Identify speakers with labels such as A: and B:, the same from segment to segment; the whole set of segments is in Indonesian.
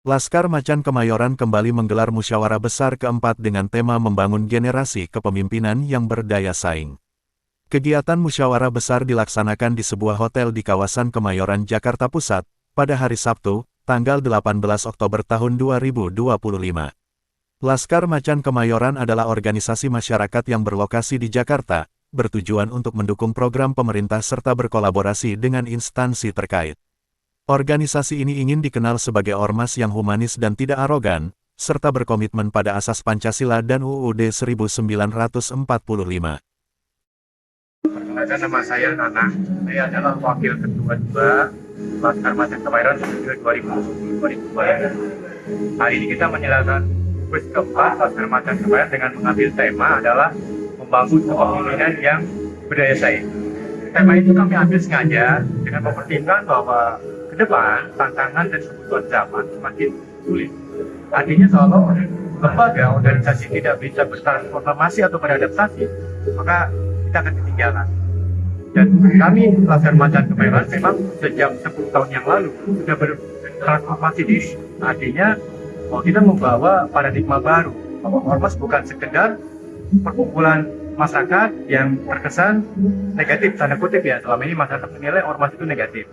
A: Laskar Macan Kemayoran kembali menggelar musyawarah besar keempat dengan tema membangun generasi kepemimpinan yang berdaya saing. Kegiatan musyawarah besar dilaksanakan di sebuah hotel di kawasan Kemayoran, Jakarta Pusat, pada hari Sabtu, tanggal 18 Oktober tahun 2025. Laskar Macan Kemayoran adalah organisasi masyarakat yang berlokasi di Jakarta, bertujuan untuk mendukung program pemerintah serta berkolaborasi dengan instansi terkait. Organisasi ini ingin dikenal sebagai ormas yang humanis dan tidak arogan, serta berkomitmen pada asas Pancasila dan UUD 1945.
B: Perkenalkan, nama saya Nana. Saya adalah Wakil Ketua 2 Laskar Macan Kemayoran periode 2020-2022. Hari ini kita menyelenggarakan kurs keempat Laskar Macan Kemayoran dengan mengambil tema adalah membangun kepemimpinan yang berdaya saing. Tema itu kami ambil sengaja dengan mempertimbangkan bahwa ke depan tantangan dan kebutuhan zaman semakin sulit. Artinya kalau lembaga organisasi tidak bisa bertransformasi atau beradaptasi, maka kita akan ketinggalan. Dan kami Laskar Macan Kemayoran memang sejak 10 tahun yang lalu sudah bertransformasi diri. Artinya bahwa kita membawa paradigma baru bahwa ormas bukan sekedar perkumpulan masyarakat yang terkesan negatif, tanda kutip ya, selama ini masyarakat menilai ormas itu negatif.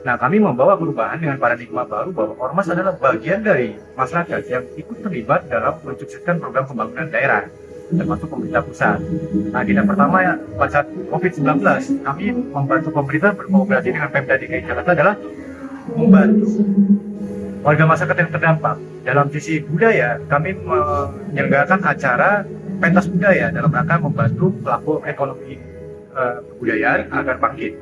B: Nah, kami membawa perubahan dengan paradigma baru bahwa ormas adalah bagian dari masyarakat yang ikut terlibat dalam mensukseskan program pembangunan daerah, termasuk pemerintah pusat. Nah, agenda pertama ya, pada saat COVID-19, kami membantu pemerintah berkolaborasi dengan Pemda DKI Jakarta adalah membantu warga masyarakat yang terdampak. Dalam sisi budaya, kami menyelenggarakan acara pentas budaya dalam rangka membantu pelaku ekonomi kebudayaan agar bangkit.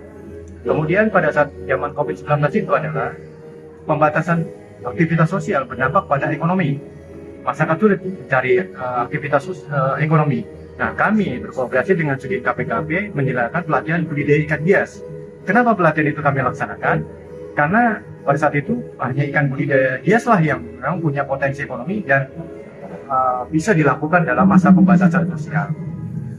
B: Kemudian pada saat zaman COVID-19 itu adalah pembatasan aktivitas sosial berdampak pada ekonomi. Masyarakat sulit mencari aktivitas ekonomi. Nah, kami berkolaborasi dengan Sudin KPKB menyelenggarakan pelatihan budidaya ikan hias. Kenapa pelatihan itu kami laksanakan? Karena pada saat itu hanya ikan budidaya hiaslah yang memang punya potensi ekonomi dan bisa dilakukan dalam masa pembatasan sosial.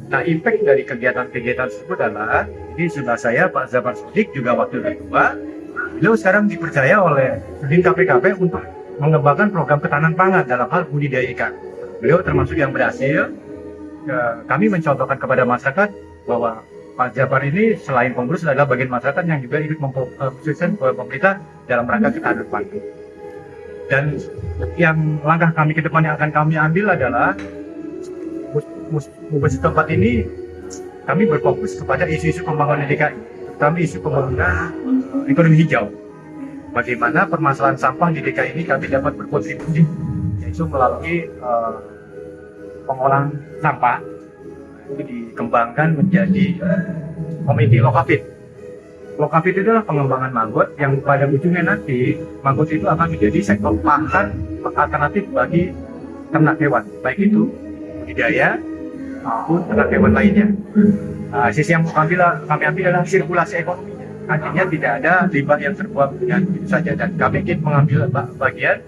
B: Nah, impact dari kegiatan-kegiatan tersebut adalah, ini sebelah saya Pak Zabar Sodik, juga Wakil Ketua. Beliau sekarang dipercaya oleh Sudin KPKP untuk mengembangkan program ketahanan pangan dalam hal budidaya ikan. Beliau termasuk yang berhasil. Kami mencontohkan kepada masyarakat bahwa Pak Jabar ini selain pengurus adalah bagian masyarakat yang juga ikut memposisikan pemerintah dalam rangka ketahanan pangan. Dan yang langkah kami ke depan yang akan kami ambil adalah Mubes tempat ini kami berfokus kepada isu-isu pembangunan DKI, terutama isu pembangunan ekonomi hijau. Bagaimana permasalahan sampah di DKI ini kami dapat berkontribusi, yaitu melalui pengolahan sampah itu dikembangkan menjadi komite Lokapit. Lokapit itu adalah pengembangan manggut yang pada ujungnya nanti manggut itu akan menjadi sektor pakan alternatif bagi ternak hewan, baik itu budidaya maupun ternak hewan lainnya. Sisi yang kami ambil adalah sirkulasi ekonominya. Artinya tidak ada limbah yang terbuang dengan begitu saja, dan kami ingin mengambil bagian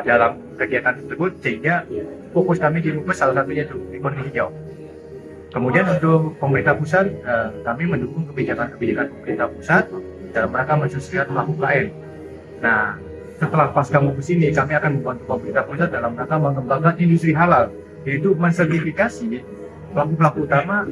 B: dalam kegiatan tersebut sehingga fokus kami di Mubes salah satunya itu ekonomi hijau. Kemudian untuk pemerintah pusat, kami mendukung kebijakan-kebijakan pemerintah pusat dalam rangka mensukseskan pelaku UKM. Nah, setelah pasca Mubes ini kami akan membantu pemerintah pusat dalam rangka mengembangkan industri halal, yaitu mensertifikasi pelaku-pelaku utama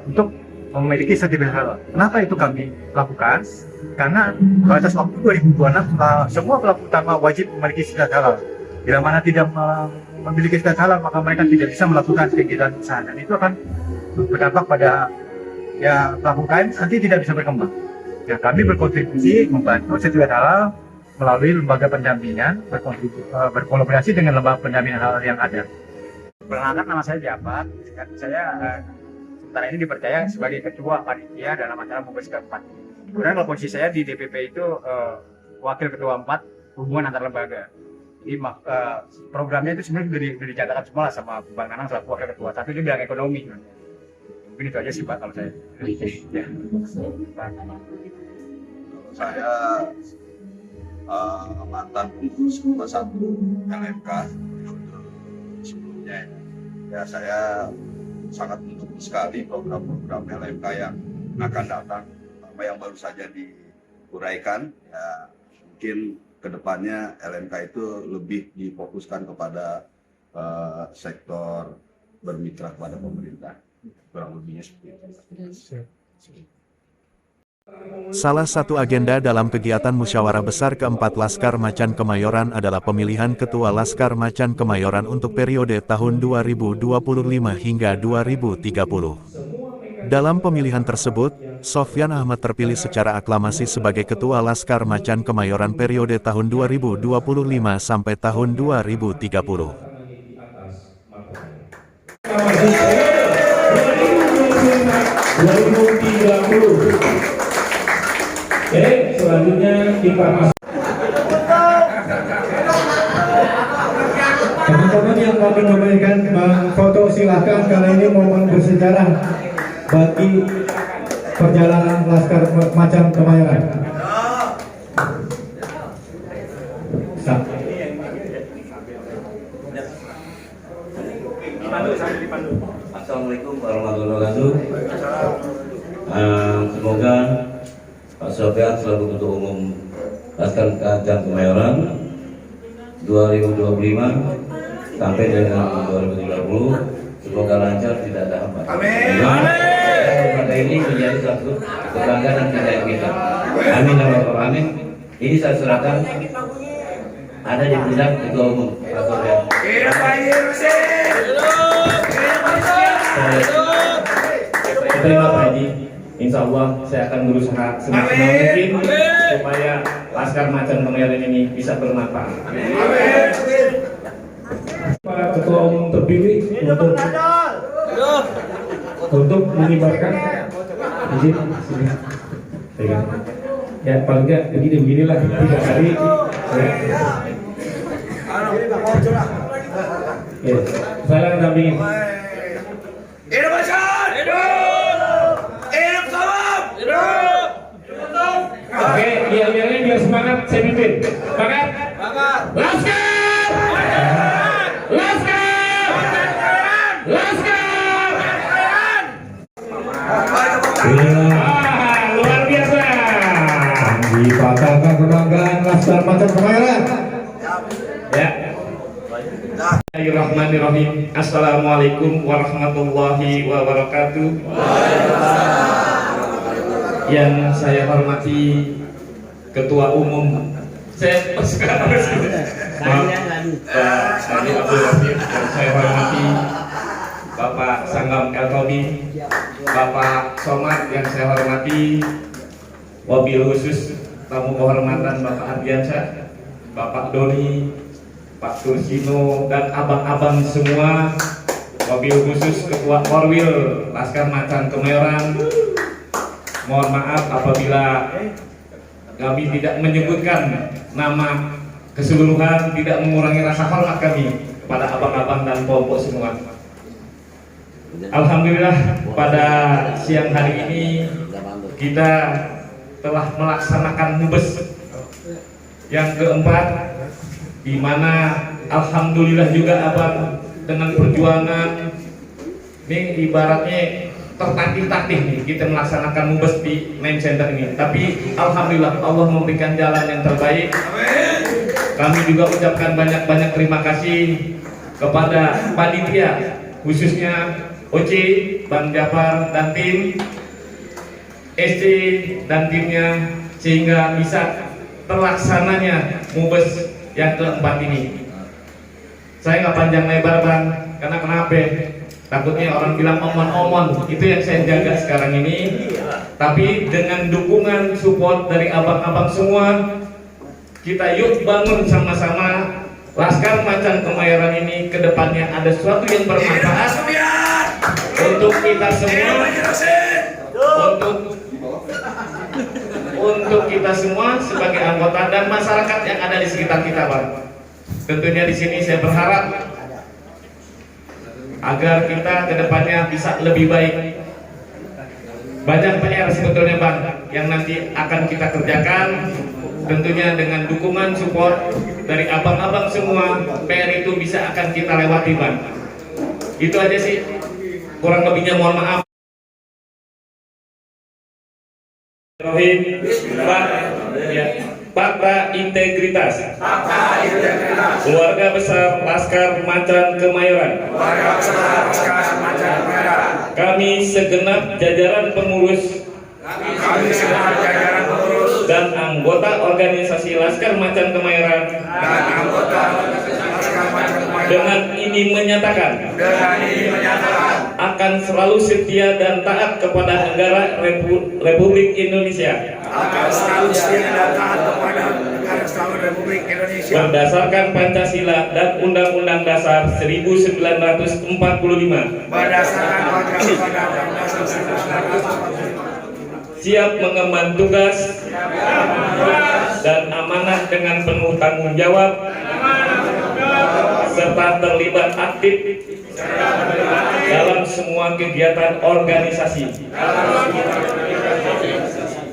B: untuk memiliki sertifikat halal. Kenapa itu kami lakukan? Karena batas waktu 2026 semua pelaku utama wajib memiliki sertifikat halal. Bila mana tidak memiliki sertifikat halal, maka mereka tidak bisa melakukan kegiatan usaha, dan itu akan berdampak pada pelaku UKM nanti tidak bisa berkembang. Ya, kami berkontribusi membantu sertifikat halal melalui lembaga pendampingan, berkolaborasi dengan lembaga pendampingan halal yang ada.
C: Perkenalkan, nama saya Jabar. Saya sementara ini dipercaya sebagai ketua panitia dalam acara Mubes keempat. Kemudian kalau posisi saya di DPP itu wakil ketua 4 hubungan antar lembaga. Jadi programnya itu sebenarnya sudah dicatatkan semua lah sama Bang Nanang selaku wakil ketua. Satu itu bidang ekonomi. Mungkin itu aja sih Pak kalau saya. Ya.
D: Saya mantan pengurus Ketua 1 LMK sebelumnya. Ya, saya sangat mendukung sekali program-program LMK yang akan datang, apa yang baru saja diuraikan. Ya, mungkin kedepannya LMK itu lebih difokuskan kepada sektor bermitra kepada pemerintah, kurang lebihnya seperti itu.
A: Salah satu agenda dalam kegiatan musyawarah besar keempat Laskar Macan Kemayoran adalah pemilihan Ketua Laskar Macan Kemayoran untuk periode tahun 2025 hingga 2030. Dalam pemilihan tersebut, Sofyan Ahmad terpilih secara aklamasi sebagai Ketua Laskar Macan Kemayoran periode tahun 2025 sampai tahun 2030.
E: Oke, selanjutnya kita masuk. Teman-teman yang mau memberikan foto silahkan, karena ini momen bersejarah bagi perjalanan Laskar Macan Kemayoran.
F: Assalamualaikum warahmatullahi wabarakatuh. Semoga Pak Sofyan selaku Ketua Umum Laskar Macan Kemayoran 2025 sampai dengan 2030 semoga lancar, tidak ada hambatan. Amin. Pada ini menjadi satu kebanggaan dan kejayaan kita. Amin ya rabbal alamin. Ini saya serahkan ada di pundak Ketua Umum Pak Sofyan. Terima Pak Haji. Insya Allah saya akan berusaha semaksimal mungkin supaya Laskar Macan Kemayoran ini bisa bermanfaat. Pak Ketua Umum terpilih untuk mengibarkan izin sini. Ya paling nggak beginilah 3 hari. Ya, saya akan dampingin. Oke, yang biar semangat, saya pimpin. Semangat. Laskar! Laskar! Laskar! Luar biasa. Dipatahkan kebanggaan Laskar Macan Kemayoran. Ya. Bismillahirrahmanirrahim. Assalamualaikum warahmatullahi wabarakatuh. Yang saya hormati Ketua Umum, saya harus yang saya hormati Bapak Sanggam El-Tobi, Bapak Somad yang saya hormati, wabil khusus tamu kehormatan Bapak Ardiansyah, Bapak Doni, Pak Tursino, dan abang-abang semua, wabil khusus Ketua Korwil Laskar Macan Kemayoran. Mohon maaf apabila kami tidak menyebutkan nama keseluruhan, tidak mengurangi rasa hormat kami kepada abang-abang dan kelompok semua. Alhamdulillah pada siang hari ini kita telah melaksanakan mubes yang keempat, di mana alhamdulillah juga abang dengan perjuangan ini ibaratnya tertatih-tatih nih kita melaksanakan mubes di main center ini, tapi alhamdulillah Allah memberikan jalan yang terbaik. Kami juga ucapkan banyak-banyak terima kasih kepada panitia, khususnya OC, Bang Jafar dan tim, SC dan timnya, sehingga bisa terlaksananya mubes yang keempat ini. Saya nggak panjang lebar Bang, karena kenapa? Takutnya orang bilang omon-omon, itu yang saya jaga sekarang ini. Tapi dengan dukungan support dari abang-abang semua, kita yuk bangun sama-sama Laskar Macan Kemayoran ini ke depannya ada sesuatu yang bermanfaat untuk kita semua, untuk kita semua sebagai anggota dan masyarakat yang ada di sekitar kita, Bang. Tentunya di sini saya berharap agar kita kedepannya bisa lebih baik. Banyak PR sebetulnya Bang yang nanti akan kita kerjakan, tentunya dengan dukungan support dari abang-abang semua. PR itu bisa akan kita lewati Bang. Itu aja sih, kurang lebihnya mohon maaf. Pak, ya, Fakta Integritas. Keluarga Besar Laskar Macan Kemayoran. Kami segenap jajaran pengurus dan anggota organisasi Laskar Macan Kemayoran dengan ini menyatakan akan selalu setia dan taat kepada negara Republik Indonesia berdasarkan Pancasila dan Undang-Undang Dasar 1945 siap mengemban tugas dan amanah dengan penuh tanggung jawab serta terlibat aktif dalam semua kegiatan organisasi.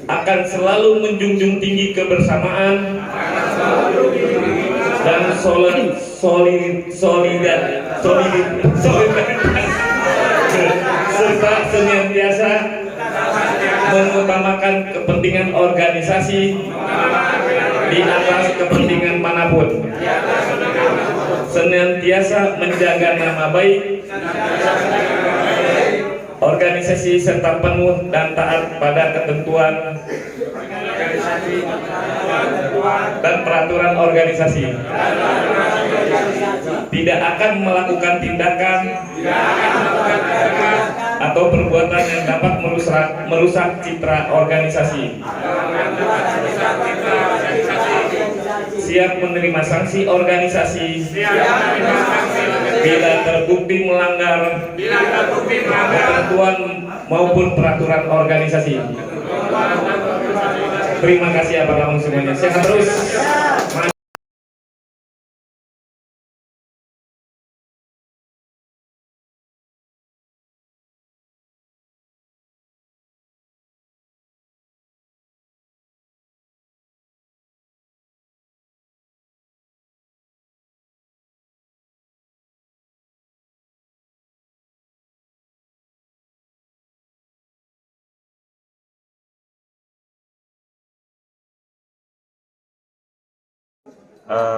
F: Akan selalu menjunjung tinggi kebersamaan dan solidaritas serta senantiasa mengutamakan kepentingan organisasi di atas kepentingan manapun, senantiasa menjaga nama baik organisasi serta penuh dan taat pada ketentuan dan peraturan organisasi, tidak akan melakukan tindakan atau perbuatan yang dapat merusak citra organisasi, siap menerima sanksi organisasi bila terbukti melanggar ketentuan maupun peraturan organisasi. Terima kasih Abang Lamung semuanya. Sehat terus.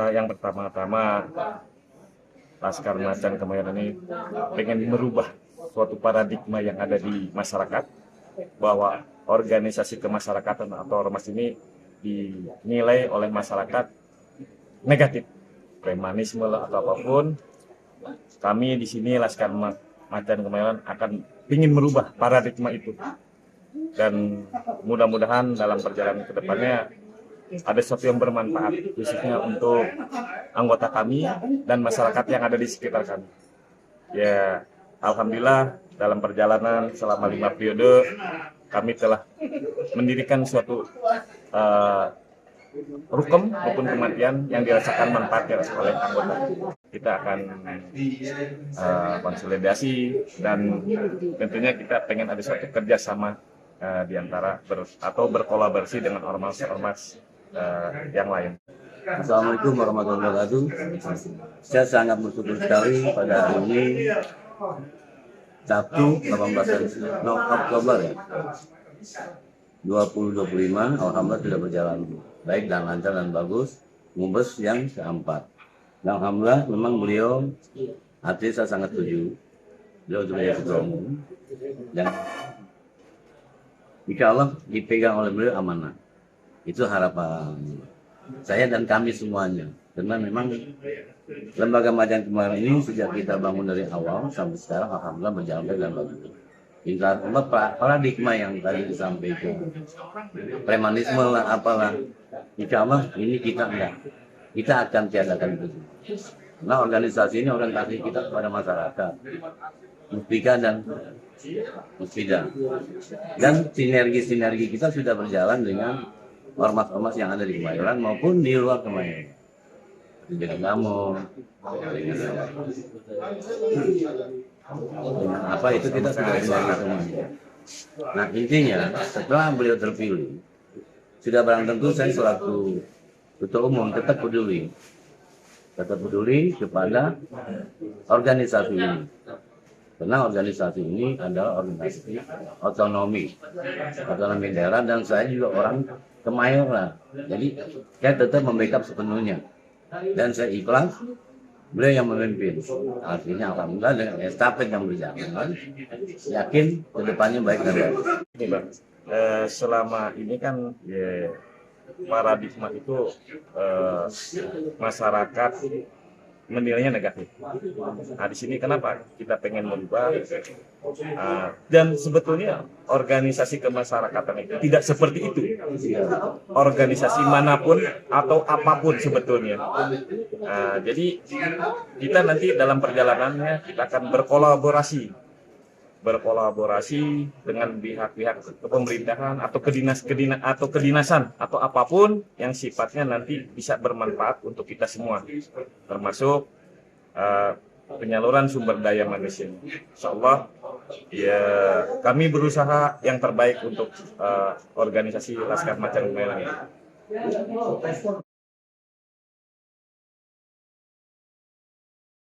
F: Yang pertama-tama Laskar Macan Kemayoran ini pengen merubah suatu paradigma yang ada di masyarakat bahwa organisasi kemasyarakatan atau ormas ini dinilai oleh masyarakat negatif, premanisme lah atau apapun. Kami di sini Laskar Macan Kemayoran akan ingin merubah paradigma itu dan mudah-mudahan dalam perjalanan ke depannya ada sesuatu yang bermanfaat khususnya untuk anggota kami dan masyarakat yang ada di sekitar kami. Ya, alhamdulillah dalam perjalanan selama 5 periode kami telah mendirikan suatu rukem maupun kematian yang dirasakan manfaatnya oleh anggota. Kita akan konsolidasi dan tentunya kita pengen ada suatu kerjasama di antara berkolaborasi dengan ormas-ormas yang lain.
G: Assalamualaikum warahmatullahi wabarakatuh. Saya sangat bersyukur sekali pada hari ini Sabtu 18 Oktober ya 2025. Alhamdulillah sudah berjalan baik dan lancar dan bagus. Mubes yang keempat. Dan alhamdulillah memang beliau artis saya sangat setuju. Beliau sebagai ketua umum dan insya Allah dipegang oleh beliau amanah. Itu harapan saya dan kami semuanya. Karena memang Lembaga Macan Kemayoran ini sejak kita bangun dari awal sampai sekarang alhamdulillah berjalan baik dan bagus. Insya Allah paradigma yang tadi disampaikan, premanisme lah apalah, insya Allah ini kita enggak. Kita akan tiadakan itu. Nah organisasi ini orientasi kita kepada masyarakat, Muspika dan Muspida. Dan sinergi kita sudah berjalan dengan ormas-ormas yang ada di Kemayoran maupun di luar Kemayoran. Dengan Namo, dengan apa itu kita sudah sinergi semuanya. Nah intinya setelah beliau terpilih, sudah barang tentu saya selaku ketua umum tetap peduli kepada organisasi ini. Karena organisasi ini adalah organisasi otonomi daerah dan saya juga orang Kemayoran. Jadi saya tetap membackup sepenuhnya dan saya ikhlas beliau yang memimpin. Artinya alhamdulillah dengan estafet yang berjalan, yakin kedepannya baik dan baik.
H: Ini Bang, selama ini kan ya, paradigma itu masyarakat menilainya negatif. Nah di sini kenapa kita pengen merubah dan sebetulnya organisasi kemasyarakatan itu tidak seperti itu. Organisasi manapun atau apapun sebetulnya. Jadi kita nanti dalam perjalanannya kita akan berkolaborasi dengan pihak-pihak pemerintahan atau kedinasan atau apapun yang sifatnya nanti bisa bermanfaat untuk kita semua, termasuk penyaluran sumber daya manusia. Insyaallah ya kami berusaha yang terbaik untuk organisasi Laskar Macan Gumilang ini.